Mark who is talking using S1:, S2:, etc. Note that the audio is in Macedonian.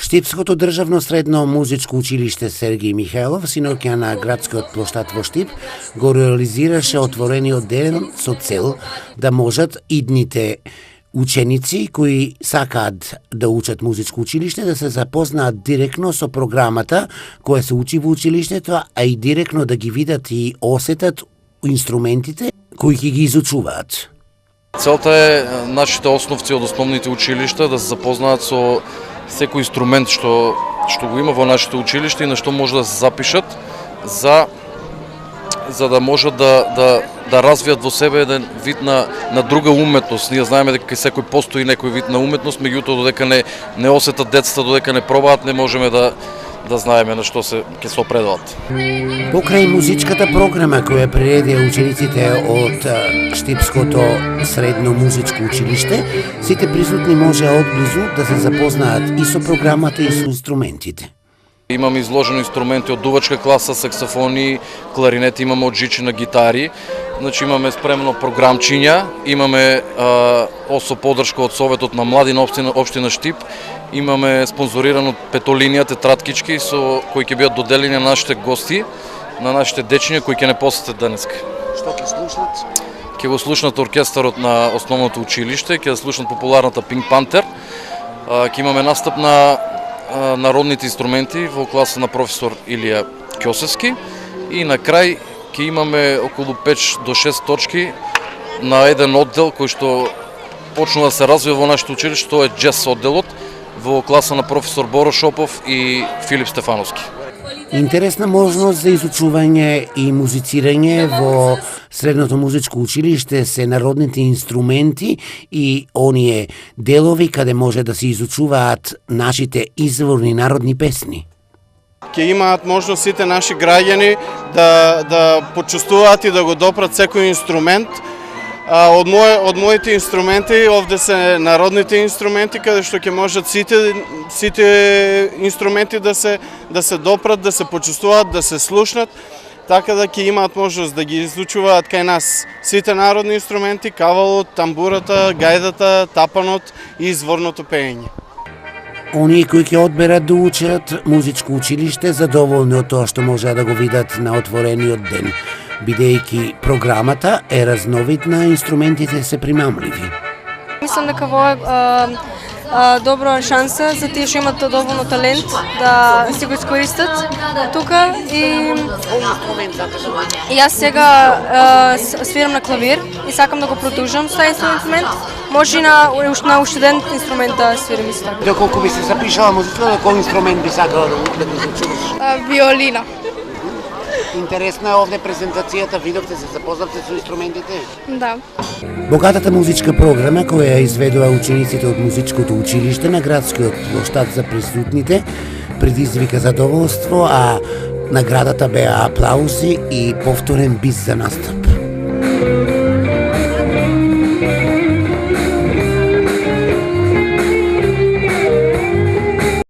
S1: Штипското државно средно музичко училиште Сергеј Михајлов синоќа на градскиот плоштад во Штип го реализираше отворениот ден со цел да можат идните ученици кои сакаат да учат музичко училиште да се запознаат директно со програмата која се учи во училиштето, а и директно да ги видат и осетат инструментите кои ќе ги изучуваат.
S2: Целта е нашите основци од основните училишта да се запознаат со секој инструмент што го има во нашите училишта и на што може да се запишат за да можат да развијат во себе еден вид на друга уметност. Ние знаеме дека кај секој постои некој вид на уметност, меѓутоа додека не осетат децата, додека не пробаат, не можеме да знаеме на што ќе се опредалат.
S1: Покрај музичката програма која приредија учениците од Штипското средно музичко училиште, сите присутни може одблизу да се запознаат и со програмата и со инструментите.
S2: Имаме изложено инструменти од дувачка класа, саксофони, кларинети, имаме од жичина гитари. Значи имаме спремно програмчиња, имаме со поддршка од Советот на млади на општина Штип, имаме спонзорирано петолинија тетраткички со кои ќе бидат доделени на нашите гости, на нашите дечиња кои ќе не посетат денеска.
S1: Што ќе слушнат?
S2: Ќе го слушнат оркестарот на основното училиште, ќе слушнат популарната Pink Panther, ќе имаме настап на народните инструменти во класа на професор Илија Ќосевски и на крај ќе имаме околу 5 до 6 точки на еден оддел кој што почнува да се развива во нашето училиште, тоа е джез одделот во класа на професор Боро Шопов и Филип Стефановски.
S1: Интересна можност за изучување и музицирање во средното музичко училиште се народните инструменти и оние делови каде може да се изучуваат нашите изворни народни песни.
S3: Ќе имаат можност сите наши граѓани да почувствуваат и да го допрат секој инструмент. Од моите инструменти, овде се народните инструменти, каде што ќе можат сите инструменти да се допрат, да се почувствуваат, да се слушнат, така да ќе имаат можност да ги изучуваат кај нас сите народни инструменти, кавалот, тамбурата, гајдата, тапанот и изворното пеење.
S1: Оние кои ќе одберат да учат музичко училиште задоволни од тоа што можат да го видат на отворениот ден, бидејќи програмата е разновидна, инструментите се примамливи.
S4: Мислам дека во е добра шанса за тие што имат доволно талент да си го искористат тука и јас сега свирам на клавир и сакам да го продолжам со тај инструмент. Може и на студент инструмент да свирам исто.
S1: Доколку би се запишала музика, на кој инструмент би сакала да учиш?
S4: Виолина.
S1: Интересна е овде презентацијата, видовте се, запознавте со инструментите?
S4: Да.
S1: Богатата музичка програма која изведува учениците од музичкото училиште на градскиот плоштад за присутните предизвика задоволство, а наградата беа аплаузи и повторен бис за настап.